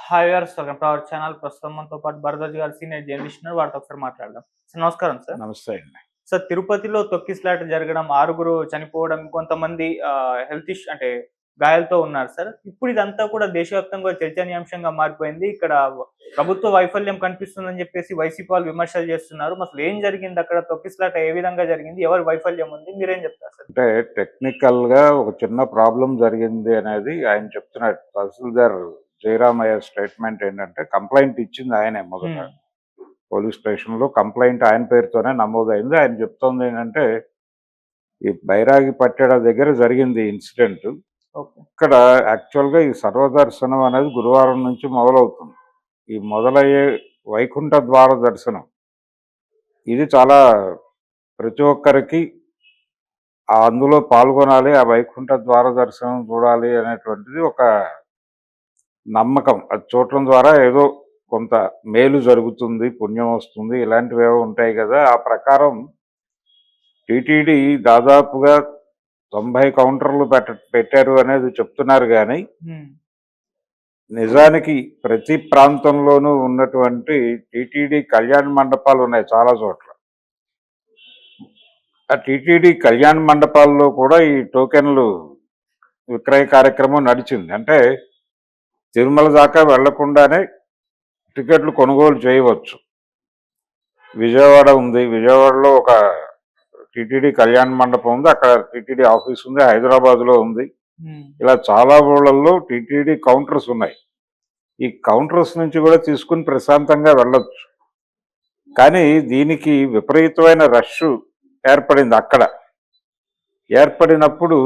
Hi viewers, welcome to our channel. ప్రస్తుతం మనతో పాటు భరద్వాజ్ గారు సీనియర్ జర్నలిస్ట్ ఉన్నారు. వారితో ఒకసారి మాట్లాడదాం. సార్ నమస్కారం సార్. నమస్తే అండి. సార్, తిరుపతిలో తొక్కిసలాట జరగడం, 6 చనిపోవడం, కొంతమంది హెల్త్ ఇష్యూ అంటే గాయాలతో ఉన్నారు సార్. ఇప్పుడు ఇదంతా కూడా దేశవ్యాప్తంగా చర్చనీయాంశంగా మారిపోయింది. ఇక్కడ ప్రభుత్వ వైఫల్యం కనిపిస్తుందని చెప్పేసి వైసీపీ వాళ్ళు విమర్శలు చేస్తున్నారు. అసలు ఏం జరిగింది అక్కడ? తొక్కిసలాట ఏ విధంగా జరిగింది? ఎవరి వైఫల్యం ఉంది? మీరేం చెప్తారు సార్? అంటే టెక్నికల్‌గా ఒక చిన్న ప్రాబ్లమ్ జరిగింది అనేది ఆయన చెప్తున్నాడు. తహసీల్దార్ జయరామయ్య స్టేట్మెంట్ ఏంటంటే కంప్లెయింట్ ఇచ్చింది ఆయనే మొదట. పోలీస్ స్టేషన్‌లో కంప్లెయింట్ ఆయన పేరుతోనే నమోదైంది. ఆయన చెప్తోంది ఏంటంటే ఈ బైరాగి పట్టెడ దగ్గర జరిగింది ఇన్సిడెంట్. ఓకే. ఇక్కడ యాక్చువల్‌గా ఈ సర్వదర్శనం అనేది గురువారం నుంచి మొదలవుతుంది. ఈ మొదలయ్యే వైకుంఠ ద్వార దర్శనం ఇది చాలా ప్రతి ఒక్కరికి అందులో పాల్గొనాలి, ఆ వైకుంఠ ద్వార దర్శనం చూడాలి అనేటువంటిది ఒక నమ్మకం. అది చూడటం ద్వారా ఏదో కొంత మేలు జరుగుతుంది, పుణ్యం వస్తుంది, ఇలాంటివేవో ఉంటాయి కదా! ఆ ప్రకారం టీటీడీ దాదాపుగా 90 కౌంటర్లు పెట్టారు అనేది చెప్తున్నారు గానీ, నిజానికి ప్రతి ప్రాంతంలోనూ ఉన్నటువంటి టీటీడీ కళ్యాణ మండపాలు ఉన్నాయి చాలా చోట్ల. ఆ టీటీడీ కళ్యాణ మండపాల్లో కూడా ఈ టోకెన్లు విక్రయ కార్యక్రమం నడిచింది. అంటే తిరుమల దాకా వెళ్లకుండానే టికెట్లు కొనుగోలు చేయవచ్చు. విజయవాడ ఉంది, విజయవాడలో ఒక టీటీడీ కళ్యాణ మండపం ఉంది, అక్కడ టీటీడీ ఆఫీస్ ఉంది, హైదరాబాద్లో ఉంది. ఇలా చాలా ఊళ్ళల్లో టీటీడీ కౌంటర్స్ ఉన్నాయి. ఈ కౌంటర్స్ నుంచి కూడా తీసుకుని ప్రశాంతంగా వెళ్ళొచ్చు. కానీ దీనికి విపరీతమైన రష్ ఏర్పడింది అక్కడ. ఏర్పడినప్పుడు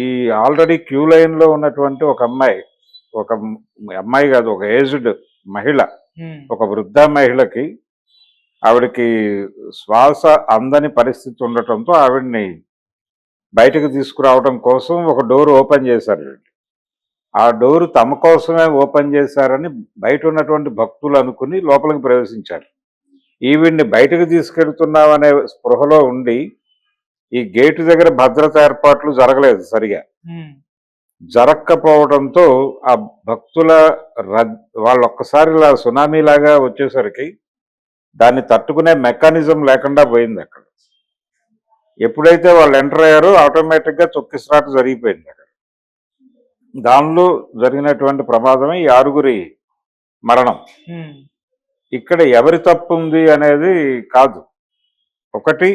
ఈ ఆల్రెడీ క్యూ లైన్లో ఉన్నటువంటి ఒక అమ్మాయి కాదు, ఒక ఏజ్డ్ మహిళ, ఒక వృద్ధ మహిళకి ఆవిడకి శ్వాస అందని పరిస్థితి ఉండటంతో ఆవిడ్ని బయటకు తీసుకురావడం కోసం ఒక డోర్ ఓపెన్ చేశారు. ఆ డోరు తమ కోసమే ఓపెన్ చేశారని బయట ఉన్నటువంటి భక్తులు అనుకుని లోపలికి ప్రవేశించారు. ఈవిడ్ని బయటకు తీసుకెళ్తున్నామనే స్పృహలో ఉండి ఈ గేటు దగ్గర భద్రత ఏర్పాట్లు జరగలేదు సరిగా. జరగకపోవడంతో ఆ భక్తుల వాళ్ళు ఒక్కసారి ఇలా సునామీ లాగా వచ్చేసరికి దాన్ని తట్టుకునే మెకానిజం లేకుండా పోయింది అక్కడ. ఎప్పుడైతే వాళ్ళు ఎంటర్ అయ్యారో ఆటోమేటిక్గా తొక్కిసలాట జరిగిపోయింది అక్కడ. దానిలో జరిగినటువంటి ప్రమాదమే ఈ 6 మరణం. ఇక్కడ ఎవరి తప్పు ఉంది అనేది కాదు. ఒకటి,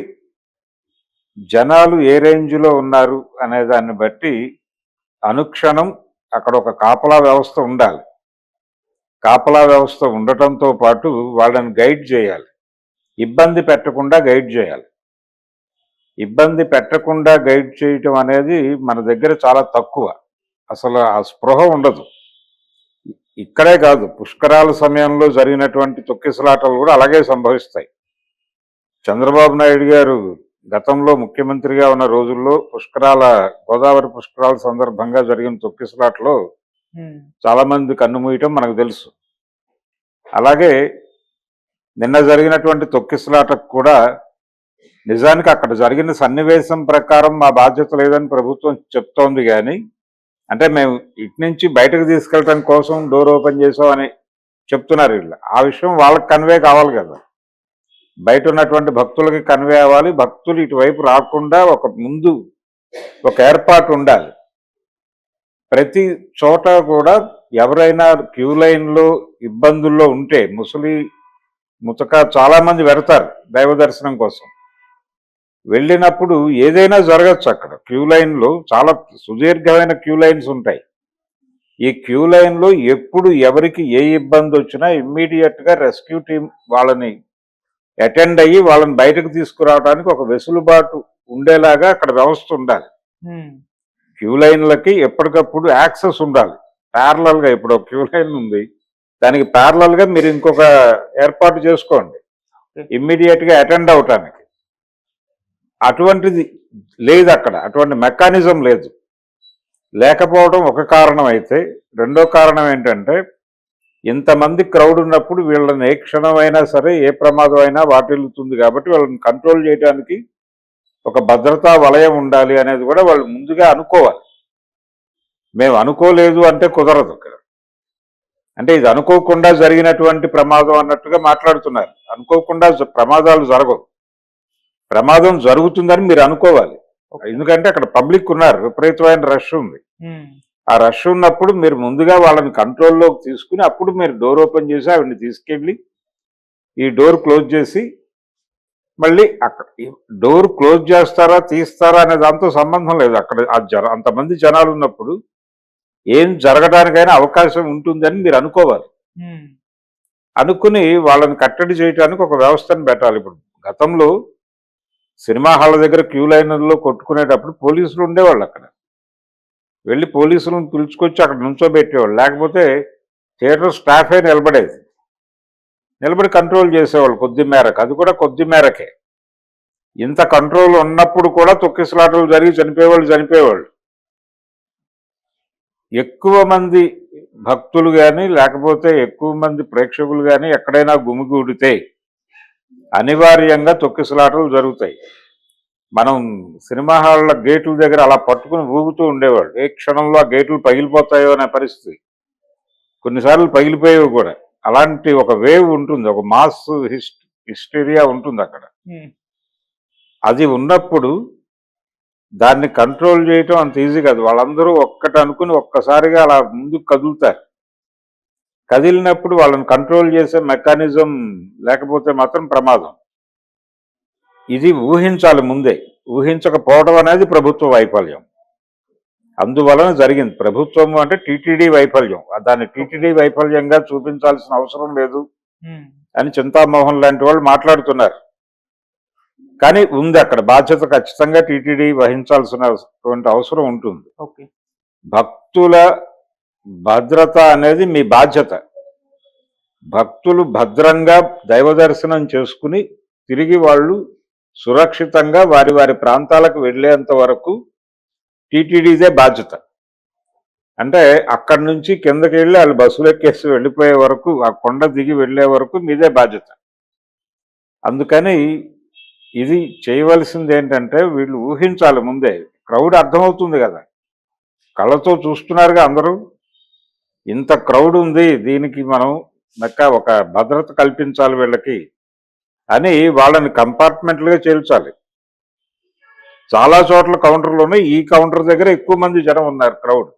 జనాలు ఏ రేంజ్లో ఉన్నారు అనే దాన్ని బట్టి అనుక్షణం అక్కడ ఒక కాపలా వ్యవస్థ ఉండాలి. కాపలా వ్యవస్థ ఉండటంతో పాటు వాళ్ళని గైడ్ చేయాలి, ఇబ్బంది పెట్టకుండా గైడ్ చేయాలి. ఇబ్బంది పెట్టకుండా గైడ్ చేయటం అనేది మన దగ్గర చాలా తక్కువ. అసలు ఆ స్పృహ ఉండదు. ఇక్కడే కాదు, పుష్కరాల సమయంలో జరిగినటువంటి తొక్కిసలాటలు కూడా అలాగే సంభవిస్తాయి. చంద్రబాబు నాయుడు గారు గతంలో ముఖ్యమంత్రిగా ఉన్న రోజుల్లో గోదావరి పుష్కరాల సందర్భంగా జరిగిన తొక్కిసలాటలో చాలా మంది కన్నుమూయటం మనకు తెలుసు. అలాగే నిన్న జరిగినటువంటి తొక్కిసలాటకు కూడా నిజానికి అక్కడ జరిగిన సన్నివేశం ప్రకారం మా బాధ్యత లేదని ప్రభుత్వం చెప్తోంది. కానీ అంటే మేము ఇటు నుంచి బయటకు తీసుకెళ్ళటం కోసం డోర్ ఓపెన్ చేసామని చెప్తున్నారు వీళ్ళు. ఆ విషయం వాళ్ళకి కన్వే కావాలి కదా, బయట ఉన్నటువంటి భక్తులకి కన్వే అవ్వాలి. భక్తులు ఇటువైపు రాకుండా ముందు ఒక ఏర్పాటు ఉండాలి. ప్రతి చోట కూడా ఎవరైనా క్యూ లైన్లో ఇబ్బందుల్లో ఉంటే ముతక చాలా మంది వెడతారు దైవ దర్శనం కోసం. వెళ్ళినప్పుడు ఏదైనా జరగచ్చు. అక్కడ క్యూ లైన్లో చాలా సుదీర్ఘమైన క్యూ లైన్స్ ఉంటాయి. ఈ క్యూ లైన్లో ఎప్పుడు ఎవరికి ఏ ఇబ్బంది వచ్చినా ఇమ్మీడియట్గా రెస్క్యూ టీం వాళ్ళని అటెండ్ అయ్యి వాళ్ళని బయటకు తీసుకురావడానికి ఒక వెసులుబాటు ఉండేలాగా అక్కడ వ్యవస్థ ఉండాలి. క్యూ లైన్లకి ఎప్పటికప్పుడు యాక్సెస్ ఉండాలి. ప్యారలల్గా ఇప్పుడు ఒక క్యూ లైన్ ఉంది, దానికి ప్యారలల్గా మీరు ఇంకొక ఏర్పాటు చేసుకోండి ఇమ్మీడియట్గా అటెండ్ అవటానికి. అటువంటిది లేదు అక్కడ, అటువంటి మెకానిజం లేదు. లేకపోవడం ఒక కారణం అయితే, రెండో కారణం ఏంటంటే ఇంతమంది క్రౌడ్ ఉన్నప్పుడు వీళ్ళని ఏ క్షణమైనా సరే ఏ ప్రమాదం అయినా వాటిల్లుతుంది. కాబట్టి వాళ్ళని కంట్రోల్ చేయడానికి ఒక భద్రతా వలయం ఉండాలి అనేది కూడా వాళ్ళు ముందుగా అనుకోవాలి. మేము అనుకోలేదు అంటే కుదరదు. అంటే ఇది అనుకోకుండా జరిగినటువంటి ప్రమాదం అన్నట్టుగా మాట్లాడుతున్నారు. అనుకోకుండా ప్రమాదాలు జరగవు. ప్రమాదం జరుగుతుందని మీరు అనుకోవాలి. ఎందుకంటే అక్కడ పబ్లిక్ ఉన్నారు, విపరీతమైన రష్ ఉంది. ఆ రష్ ఉన్నప్పుడు మీరు ముందుగా వాళ్ళని కంట్రోల్లోకి తీసుకుని అప్పుడు మీరు డోర్ ఓపెన్ చేసి ఆవిడని తీసుకెళ్ళి ఈ డోర్ క్లోజ్ చేసి మళ్ళీ అక్కడ డోర్ క్లోజ్ చేస్తారా తీస్తారా అనే దాంతో సంబంధం లేదు. అక్కడ అంతమంది జనాలు ఉన్నప్పుడు ఏం జరగడానికైనా అవకాశం ఉంటుందని మీరు అనుకోవాలి. అనుకుని వాళ్ళని కట్టడి చేయడానికి ఒక వ్యవస్థను పెట్టాలి. ఇప్పుడు గతంలో సినిమా హాళ్ళ దగ్గర క్యూ లైన్లో కొట్టుకునేటప్పుడు పోలీసులు ఉండేవాళ్ళు. అక్కడ వెళ్ళి పోలీసులను పిలుచుకొచ్చి అక్కడ నుంచోబెట్టేవాళ్ళు. లేకపోతే థియేటర్ స్టాఫే నిలబడేది. నిలబడి కంట్రోల్ చేసేవాళ్ళు కొద్ది మేరకు. అది కూడా కొద్ది మేరకే. ఇంత కంట్రోల్ ఉన్నప్పుడు కూడా తొక్కిసలాటలు జరిగి చనిపోయేవాళ్ళు. ఎక్కువ మంది భక్తులు కానీ లేకపోతే ఎక్కువ మంది ప్రేక్షకులు కానీ ఎక్కడైనా గుమిగూడితే అనివార్యంగా తొక్కిసలాటలు జరుగుతాయి. మనం సినిమా హాళ్ళ గేట్ల దగ్గర అలా పట్టుకుని ఊగుతూ ఉండేవాళ్ళు. ఏ క్షణంలో ఆ గేట్లు పగిలిపోతాయో అనే పరిస్థితి. కొన్నిసార్లు పగిలిపోయేవి కూడా. అలాంటి ఒక వేవ్ ఉంటుంది, ఒక మాస్ హిస్టీరియా ఉంటుంది అక్కడ. అది ఉన్నప్పుడు దాన్ని కంట్రోల్ చేయటం అంత ఈజీ కాదు. వాళ్ళందరూ ఒక్కటి అనుకుని ఒక్కసారిగా అలా ముందుకు కదులుతారు. కదిలినప్పుడు వాళ్ళని కంట్రోల్ చేసే మెకానిజం లేకపోతే మాత్రం ప్రమాదం. ఇది ఊహించాలి ముందే. ఊహించకపోవడం అనేది ప్రభుత్వ వైఫల్యం. అందువలన జరిగింది. ప్రభుత్వం అంటే టీటీడీ వైఫల్యం. దాన్ని టీటీడీ వైఫల్యంగా చూపించాల్సిన అవసరం లేదు అని చింతామోహన్ లాంటి వాళ్ళు మాట్లాడుతున్నారు. కానీ ఉంది అక్కడ బాధ్యత ఖచ్చితంగా టీటీడీ వహించాల్సినటువంటి అవసరం ఉంటుంది. భక్తుల భద్రత అనేది మీ బాధ్యత. భక్తులు భద్రంగా దైవ దర్శనం చేసుకుని తిరిగి వాళ్ళు సురక్షితంగా వారి వారి ప్రాంతాలకు వెళ్ళేంత వరకు టీటీడీదే బాధ్యత. అంటే అక్కడి నుంచి కిందకి వెళ్ళి వాళ్ళు బస్సులు ఎక్కేసి వెళ్ళిపోయే వరకు, ఆ కొండ దిగి వెళ్ళే వరకు మీదే బాధ్యత. అందుకని ఇది చేయవలసింది ఏంటంటే వీళ్ళు ఊహించాలి ముందే. క్రౌడ్ అర్థమవుతుంది కదా, కళ్ళతో చూస్తున్నారుగా అందరూ. ఇంత క్రౌడ్ ఉంది, దీనికి మనం ఒక భద్రత కల్పించాలి వీళ్ళకి అని వాళ్ళని కంపార్ట్మెంట్లుగా చేర్చాలి. చాలా చోట్ల కౌంటర్లోనే ఈ కౌంటర్ దగ్గర ఎక్కువ మంది జనం ఉన్నారు, క్రౌడ్.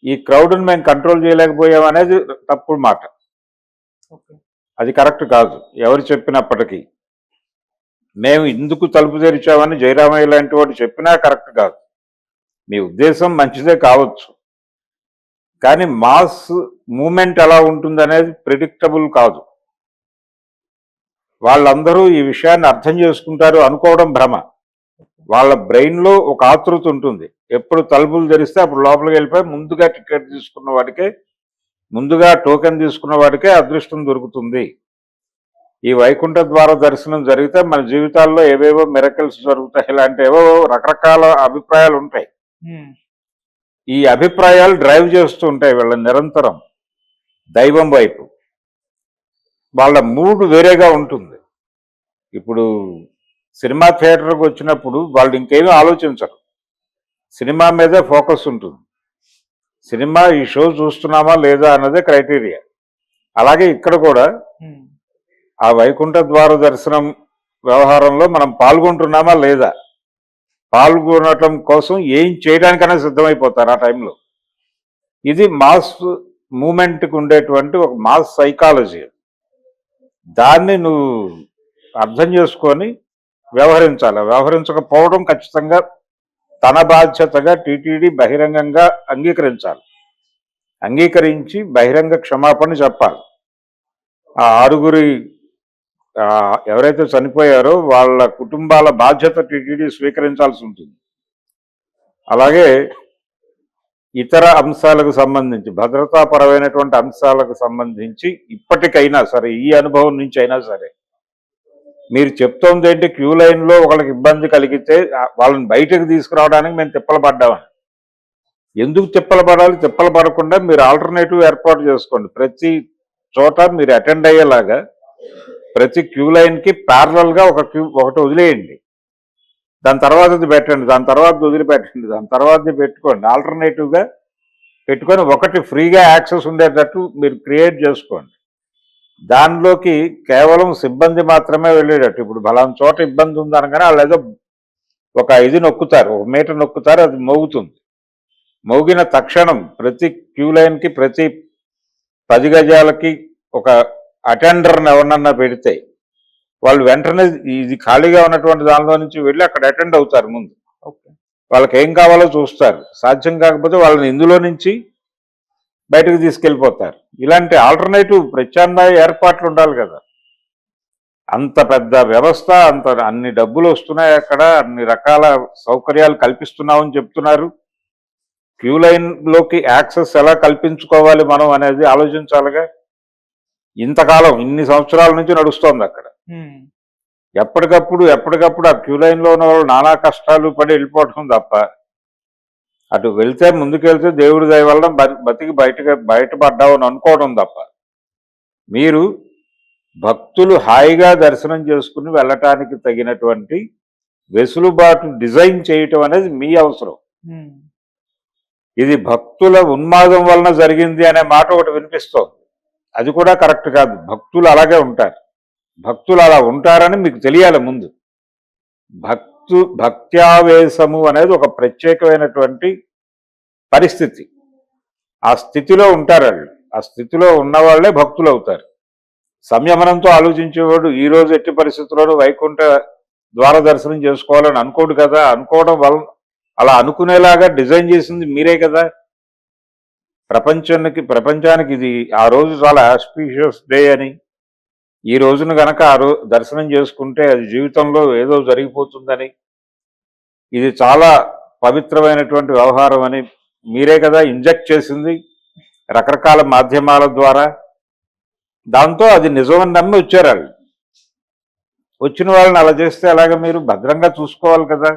ఈ క్రౌడ్ని మేము కంట్రోల్ చేయలేకపోయాం అనేది తప్పుడు మాట. అది కరెక్ట్ కాదు ఎవరు చెప్పినప్పటికీ. మేము ఇందుకు తలుపు తెరిచామని జయరామయ్య లాంటి వాడు చెప్పినా కరెక్ట్ కాదు. మీ ఉద్దేశం మంచిదే కావచ్చు, కానీ మాస్ మూమెంట్ ఎలా ఉంటుందనేది ప్రిడిక్టబుల్ కాదు. వాళ్ళందరూ ఈ విషయాన్ని అర్థం చేసుకుంటారు అనుకోవడం భ్రమ. వాళ్ళ బ్రెయిన్లో ఒక ఆతృత ఉంటుంది. ఎప్పుడు తలుపులు తెరిస్తే అప్పుడు లోపలికి వెళ్ళిపోయి ముందుగా టికెట్ తీసుకున్న వాడికే, ముందుగా టోకెన్ తీసుకున్న వాడికే అదృష్టం దొరుకుతుంది. ఈ వైకుంఠ ద్వార దర్శనం జరిగితే మన జీవితాల్లో ఏవేవో మిరకల్స్ జరుగుతాయి, ఇలాంటి ఏవో రకరకాల అభిప్రాయాలు ఉంటాయి. ఈ అభిప్రాయాలు డ్రైవ్ చేస్తూ ఉంటాయి వీళ్ళని నిరంతరం దైవం వైపు. వాళ్ళ మూడ్ వేరేగా ఉంటుంది. ఇప్పుడు సినిమా థియేటర్కి వచ్చినప్పుడు వాళ్ళు ఇంకేమీ ఆలోచించరు, సినిమా మీదే ఫోకస్ ఉంటుంది. సినిమా ఈ షో చూస్తున్నామా లేదా అన్నదే క్రైటీరియా. అలాగే ఇక్కడ కూడా ఆ వైకుంఠ ద్వార దర్శనం వ్యవహారంలో మనం పాల్గొంటున్నామా లేదా, పాల్గొనటం కోసం ఏం చేయడానికైనా సిద్ధమైపోతారు ఆ టైంలో. ఇది మాస్ మూమెంట్కి ఉండేటువంటి ఒక మాస్ సైకాలజీ. దాన్ని నువ్వు అర్థం చేసుకొని వ్యవహరించాలి. వ్యవహరించకపోవడం ఖచ్చితంగా తన బాధ్యతగా టీటీడీ బహిరంగంగా అంగీకరించాలి. అంగీకరించి బహిరంగ క్షమాపణ చెప్పాలి. ఆ 6 ఎవరైతే చనిపోయారో వాళ్ళ కుటుంబాల బాధ్యత టీటీడీ స్వీకరించాల్సి ఉంటుంది. అలాగే ఇతర అంశాలకు సంబంధించి, భద్రతాపరమైనటువంటి అంశాలకు సంబంధించి ఇప్పటికైనా సరే, ఈ అనుభవం నుంచి అయినా సరే, మీరు చెప్తోంది ఏంటి, క్యూ లైన్లో ఒకళ్ళకి ఇబ్బంది కలిగితే వాళ్ళని బయటకు తీసుకురావడానికి మేము తిప్పలు పడ్డామని. ఎందుకు తిప్పలు పడాలి? తిప్పలు పడకుండా మీరు ఆల్టర్నేటివ్ ఏర్పాటు చేసుకోండి. ప్రతి చోట మీరు అటెండ్ అయ్యేలాగా ప్రతి క్యూ లైన్కి ప్యారలల్గా ఒకటి వదిలేయండి. దాని తర్వాతది పెట్టండి, దాని తర్వాత వదిలిపెట్టండి, దాని తర్వాతది పెట్టుకోండి. ఆల్టర్నేటివ్గా పెట్టుకొని ఒకటి ఫ్రీగా యాక్సెస్ ఉండేటట్టు మీరు క్రియేట్ చేసుకోండి. దానిలోకి కేవలం సిబ్బంది మాత్రమే వెళ్ళేటట్టు. ఇప్పుడు బలానా చోట ఇబ్బంది ఉందనగానే వాళ్ళు ఏదో ఒక ఇది నొక్కుతారు, ఒక మీటర్ నొక్కుతారు, అది మోగుతుంది. మోగిన తక్షణం ప్రతి క్యూ లైన్కి ప్రతి 10 గజాలకి ఒక అటెండర్ని ఎవరినన్నా పెడితే వాళ్ళు వెంటనే ఇది ఖాళీగా ఉన్నటువంటి దానిలో నుంచి వెళ్ళి అక్కడ అటెండ్ అవుతారు ముందు. ఓకే. వాళ్ళకి ఏం కావాలో చూస్తారు. సాధ్యం కాకపోతే వాళ్ళని ఇందులో నుంచి బయటకు తీసుకెళ్ళిపోతారు. ఇలాంటి ఆల్టర్నేటివ్ ప్రత్యామ్నాయ ఏర్పాట్లు ఉండాలి కదా. అంత పెద్ద వ్యవస్థ, అన్ని డబ్బులు వస్తున్నాయి, అక్కడ అన్ని రకాల సౌకర్యాలు కల్పిస్తున్నామని చెప్తున్నారు. క్యూ లైన్లోకి యాక్సెస్ ఎలా కల్పించుకోవాలి మనం అనేది ఆలోచించాలిగా. ఇంతకాలం ఇన్ని సంవత్సరాల నుంచి నడుస్తోంది అక్కడ. ఎప్పటికప్పుడు ఆ క్యూ లైన్లో ఉన్న వాళ్ళు నానా కష్టాలు పడి వెళ్ళిపోవటం తప్ప, అటు వెళ్తే ముందుకెళ్తే దేవుడి దయ వల్ల బతికి బయటపడ్డామని అనుకోవడం తప్ప, మీరు భక్తులు హాయిగా దర్శనం చేసుకుని వెళ్ళటానికి తగినటువంటి వెసులుబాటు డిజైన్ చేయటం అనేది మీ అవసరం. ఇది భక్తుల ఉన్మాదం వలన జరిగింది అనే మాట ఒకటి వినిపిస్తోంది. అది కూడా కరెక్ట్ కాదు. భక్తులు అలాగే ఉంటారు. భక్తులు అలా ఉంటారని మీకు తెలియాలి ముందు. భక్త్యావేశము అనేది ఒక ప్రత్యేకమైనటువంటి పరిస్థితి. ఆ స్థితిలో ఉంటారు వాళ్ళు. ఆ స్థితిలో ఉన్నవాళ్లే భక్తులు అవుతారు. సంయమనంతో ఆలోచించేవాడు ఈ రోజు ఎట్టి పరిస్థితుల్లోనూ వైకుంఠ ద్వార దర్శనం చేసుకోవాలని అనుకోడు కదా. అనుకోవడం వల్ల అలా అనుకునేలాగా డిజైన్ చేసింది మీరే కదా. ప్రపంచానికి ఇది ఆ రోజు చాలా ఆస్పీషియస్ డే అని, ఈ రోజున గనక దర్శనం చేసుకుంటే అది జీవితంలో ఏదో జరిగిపోతుందని, ఇది చాలా పవిత్రమైనటువంటి వ్యవహారం అని మీరే కదా ఇంజెక్ట్ చేసింది రకరకాల మాధ్యమాల ద్వారా. దాంతో అది నిజమని నమ్మి వచ్చారు వాళ్ళు. వచ్చిన వాళ్ళని అలా చేస్తే అలాగే మీరు భద్రంగా చూసుకోవాలి కదా.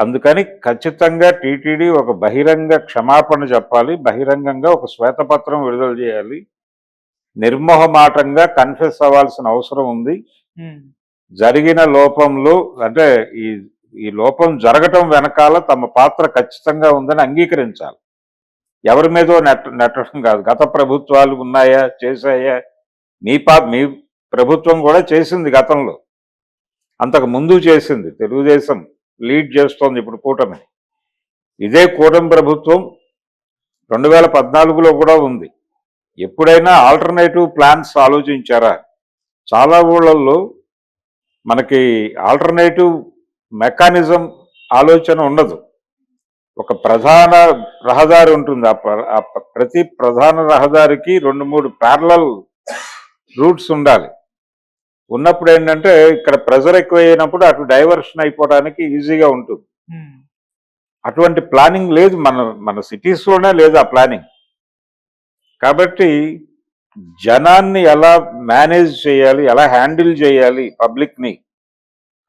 అందుకని ఖచ్చితంగా టీటీడీ ఒక బహిరంగ క్షమాపణ చెప్పాలి, బహిరంగంగా ఒక శ్వేతపత్రం విడుదల చేయాలి, నిర్మోహమాటంగా కన్ఫెస్ అవ్వాల్సిన అవసరం ఉంది. జరిగిన లోపంలో అంటే ఈ లోపం జరగటం వెనకాల తమ పాత్ర ఖచ్చితంగా ఉందని అంగీకరించాలి. ఎవరి మీదో నెట్టడం కాదు. గత ప్రభుత్వాలు ఉన్నాయా, చేశాయా? మీ ప్రభుత్వం కూడా చేసింది గతంలో, అంతకు ముందు చేసింది. తెలుగుదేశం లీడ్ చేస్తోంది ఇప్పుడు కూటమి. ఇదే కూటమి ప్రభుత్వం 2014లో కూడా ఉంది. ఎప్పుడైనా ఆల్టర్నేటివ్ ప్లాన్స్ ఆలోచించారా? చాలా ఊళ్ళల్లో మనకి ఆల్టర్నేటివ్ మెకానిజం ఆలోచన ఉండదు. ఒక ప్రధాన రహదారి ఉంటుంది. ప్రతి ప్రధాన రహదారికి 2-3 ప్యారలల్ రూట్స్ ఉండాలి. ఉన్నప్పుడు ఏంటంటే ఇక్కడ ప్రెజర్ ఎక్కువ అయినప్పుడు అటు డైవర్షన్ అయిపోవడానికి ఈజీగా ఉంటుంది. అటువంటి ప్లానింగ్ లేదు మన సిటీస్లోనే లేదు ఆ ప్లానింగ్. కాబట్టి జనాన్ని ఎలా మేనేజ్ చేయాలి, ఎలా హ్యాండిల్ చేయాలి పబ్లిక్ని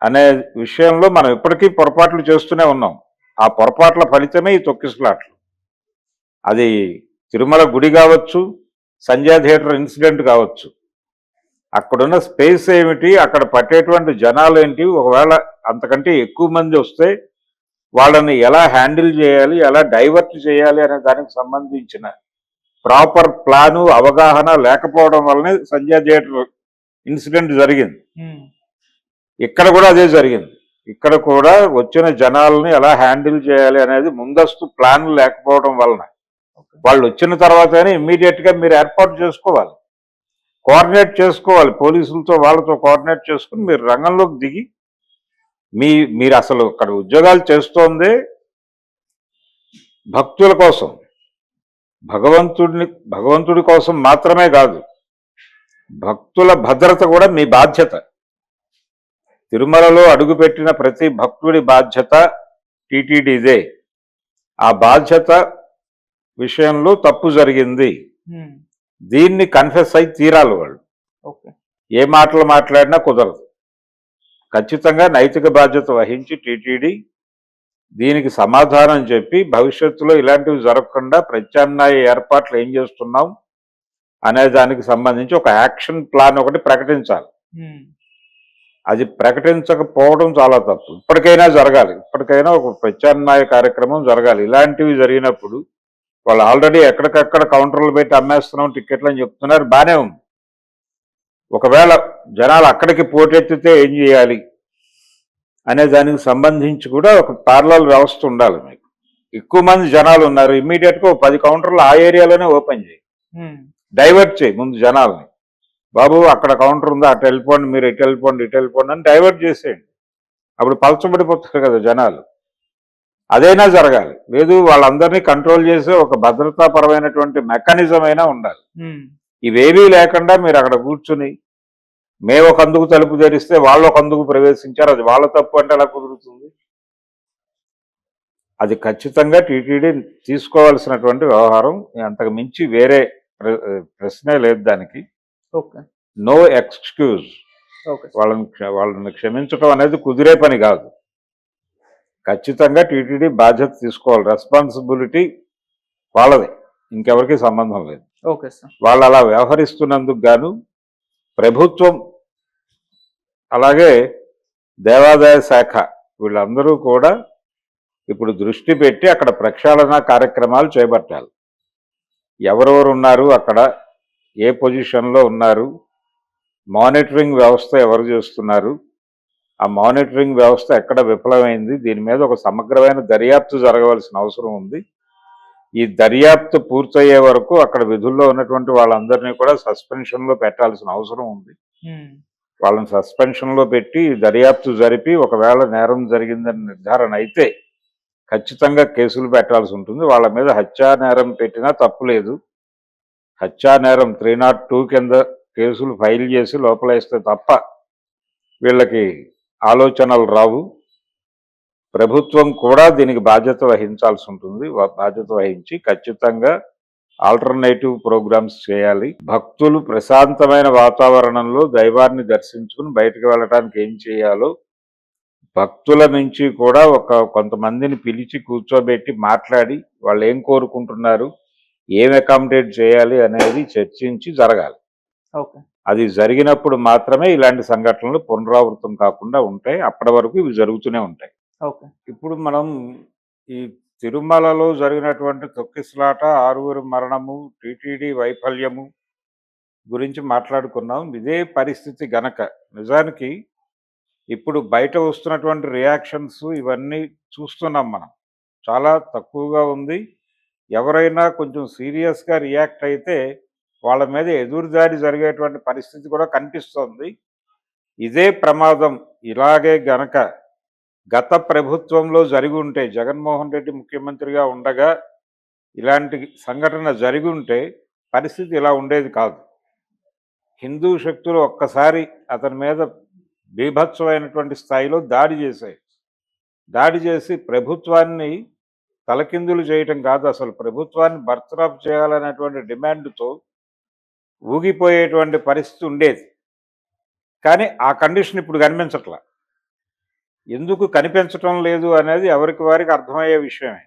అనే విషయంలో మనం ఇప్పటికీ పొరపాట్లు చేస్తూనే ఉన్నాం. ఆ పొరపాట్ల ఫలితమే ఈ తొక్కిసలాట్లు. అది తిరుమల గుడి కావచ్చు, సంజయ్ థియేటర్ ఇన్సిడెంట్ కావచ్చు. అక్కడున్న స్పేస్ ఏమిటి, అక్కడ పట్టేటువంటి జనాలు ఏంటి, ఒకవేళ అంతకంటే ఎక్కువ మంది వస్తే వాళ్ళని ఎలా హ్యాండిల్ చేయాలి, ఎలా డైవర్ట్ చేయాలి అనే దానికి సంబంధించిన ప్రాపర్ ప్లాను, అవగాహన లేకపోవడం వల్లనే సంజయ్ థియేటర్ ఇన్సిడెంట్ జరిగింది. ఇక్కడ కూడా అదే జరిగింది. ఇక్కడ కూడా వచ్చిన జనాలని ఎలా హ్యాండిల్ చేయాలి అనేది ముందస్తు ప్లాన్ లేకపోవడం వలన వాళ్ళు వచ్చిన తర్వాతనే ఇమ్మీడియట్గా మీరు ఏర్పాటు చేసుకోవాలి, కోఆర్డినేట్ చేసుకోవాలి. పోలీసులతో వాళ్ళతో కోఆర్డినేట్ చేసుకుని మీరు రంగంలోకి దిగి మీరు అసలు అక్కడ ఉద్యోగాలు చేస్తోందే భక్తుల కోసం, భగవంతుడి కోసం మాత్రమే కాదు, భక్తుల భద్రత కూడా మీ బాధ్యత. తిరుమలలో అడుగుపెట్టిన ప్రతి భక్తుడి బాధ్యత టీటీడీదే. ఆ బాధ్యత విషయంలో తప్పు జరిగింది, దీన్ని కన్ఫెస్ అయి తీరాలి వాళ్ళు. ఏ మాటలు మాట్లాడినా కుదరదు. ఖచ్చితంగా నైతిక బాధ్యత వహించి టీటీడీ దీనికి సమాధానం చెప్పి భవిష్యత్తులో ఇలాంటివి జరగకుండా ప్రత్యామ్నాయ ఏర్పాట్లు ఏం చేస్తున్నాం అనే దానికి సంబంధించి ఒక యాక్షన్ ప్లాన్ ఒకటి ప్రకటించాలి. అది ప్రకటించకపోవడం చాలా తప్పు. ఇప్పటికైనా జరగాలి, ఇప్పటికైనా ఒక ప్రత్యామ్నాయ కార్యక్రమం జరగాలి. ఇలాంటివి జరిగినప్పుడు వాళ్ళు ఆల్రెడీ ఎక్కడికక్కడ కౌంటర్లు పెట్టి అమ్మేస్తున్నాం టికెట్లు అని చెప్తున్నారు, బానే ఉంది. ఒకవేళ జనాలు అక్కడికి పోటెత్తితే ఏం చేయాలి అనే దానికి సంబంధించి కూడా ఒక పార్లల్ వ్యవస్థ ఉండాలి. మీకు ఎక్కువ మంది జనాలు ఉన్నారు, ఇమ్మీడియట్ గా 10 కౌంటర్లు ఆ ఏరియాలోనే ఓపెన్ చేయి, డైవర్ట్ చేయి ముందు జనాల్ని. బాబు అక్కడ కౌంటర్ ఉందా, అటు వెళ్ళిపోండి, మీరు ఇటు వెళ్ళిపోండి, ఇటు వెళ్ళిపోండి అని డైవర్ట్ చేసేయండి. అప్పుడు పలచబడిపోతారు కదా జనాలు. అదైనా జరగాలి. లేదు వాళ్ళందరినీ కంట్రోల్ చేసే ఒక భద్రతాపరమైనటువంటి మెకానిజం అయినా ఉండాలి. ఇవేవీ లేకుండా మీరు అక్కడ కూర్చుని మేము ఒక అందుకు తలుపు తెరిస్తే వాళ్ళు ఒక అందుకు ప్రవేశించారు, అది వాళ్ళ తప్పు అంటే ఎలా కుదురుతుంది? అది ఖచ్చితంగా టీటీడీ తీసుకోవాల్సినటువంటి వ్యవహారం. అంతకు మించి వేరే ప్రశ్నే లేదు దానికి. ఓకే. No excuse. ఓకే. వాళ్ళని క్షమించడం అనేది కుదిరే పని కాదు. ఖచ్చితంగా టీటీడీ బాధ్యత తీసుకోవాలి. రెస్పాన్సిబిలిటీ వాళ్ళది, ఇంకెవరికి సంబంధం లేదు. Okay sir. వాళ్ళు అలా వ్యవహరిస్తున్నందుకు గాను ప్రభుత్వం అలాగే దేవాదాయ శాఖ వీళ్ళందరూ కూడా ఇప్పుడు దృష్టి పెట్టి అక్కడ ప్రక్షాళన కార్యక్రమాలు చేపట్టాలి. ఎవరెవరు ఉన్నారు అక్కడ, ఏ పొజిషన్లో ఉన్నారు, మానిటరింగ్ వ్యవస్థ ఎవరు చేస్తున్నారు, ఆ మానిటరింగ్ వ్యవస్థ ఎక్కడ విఫలమైంది, దీని మీద ఒక సమగ్రమైన దర్యాప్తు జరగవలసిన అవసరం ఉంది. ఈ దర్యాప్తు పూర్తయ్యే వరకు అక్కడ విధుల్లో ఉన్నటువంటి వాళ్ళందరినీ కూడా సస్పెన్షన్లో పెట్టాల్సిన అవసరం ఉంది. వాళ్ళని సస్పెన్షన్లో పెట్టి దర్యాప్తు జరిపి ఒకవేళ నేరం జరిగిందని నిర్ధారణ అయితే ఖచ్చితంగా కేసులు పెట్టాల్సి ఉంటుంది. వాళ్ళ మీద హత్యా నేరం పెట్టినా తప్పు లేదు. హత్యా నేరం 302 కింద కేసులు ఫైల్ చేసి లోపలేస్తే తప్ప వీళ్ళకి ఆలోచనలు రావు. ప్రభుత్వం కూడా దీనికి బాధ్యత వహించాల్సి ఉంటుంది. బాధ్యత వహించి ఖచ్చితంగా ఆల్టర్నేటివ్ ప్రోగ్రామ్స్ చేయాలి. భక్తులు ప్రశాంతమైన వాతావరణంలో దైవాన్ని దర్శించుకుని బయటకు వెళ్ళడానికి ఏం చేయాలో భక్తుల నుంచి కూడా కొంతమందిని పిలిచి కూర్చోబెట్టి మాట్లాడి వాళ్ళు ఏం కోరుకుంటున్నారు, ఏం అకామిడేట్ చేయాలి అనేది చర్చించి జరగాలి. ఓకే. అది జరిగినప్పుడు మాత్రమే ఇలాంటి సంఘటనలు పునరావృతం కాకుండా ఉంటాయి. అప్పటి వరకు ఇవి జరుగుతూనే ఉంటాయి. ఓకే. ఇప్పుడు మనం ఈ తిరుమలలో జరిగినటువంటి తొక్కిసలాట, 6గురు మరణము, టీటీడీ వైఫల్యము గురించి మాట్లాడుకున్నాం. ఇదే పరిస్థితి గనక నిజానికి ఇప్పుడు బయట వస్తున్నటువంటి రియాక్షన్స్ ఇవన్నీ చూస్తున్నాం మనం, చాలా తక్కువగా ఉంది. ఎవరైనా కొంచెం సీరియస్గా రియాక్ట్ అయితే వాళ్ళ మీద ఎదురుదాడి జరిగేటువంటి పరిస్థితి కూడా కనిపిస్తోంది. ఇదే ప్రమాదం ఇలాగే గనక గత ప్రభుత్వంలో జరిగి ఉంటే, జగన్మోహన్ రెడ్డి ముఖ్యమంత్రిగా ఉండగా ఇలాంటి సంఘటన జరిగి ఉంటే పరిస్థితి ఇలా ఉండేది కాదు. హిందూ శక్తులు ఒక్కసారి అతని మీద బీభత్సమైనటువంటి స్థాయిలో దాడి చేసి ప్రభుత్వాన్ని తలకిందులు చేయటం కాదు, అసలు ప్రభుత్వాన్ని బర్తరఫ్ చేయాలనేటువంటి డిమాండ్తో ఊగిపోయేటువంటి పరిస్థితి ఉండేది. కానీ ఆ కండిషన్ ఇప్పుడు కనిపించట్లా. ఎందుకు కనిపించటం లేదు అనేది ఎవరికి వారికి అర్థమయ్యే విషయమే.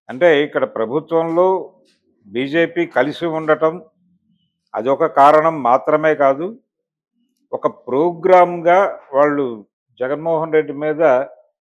అంటే ఇక్కడ ప్రభుత్వంలో బీజేపీ కలిసి ఉండటం అదొక కారణం మాత్రమే కాదు, ఒక ప్రోగ్రామ్గా వాళ్ళు జగన్మోహన్ రెడ్డి మీద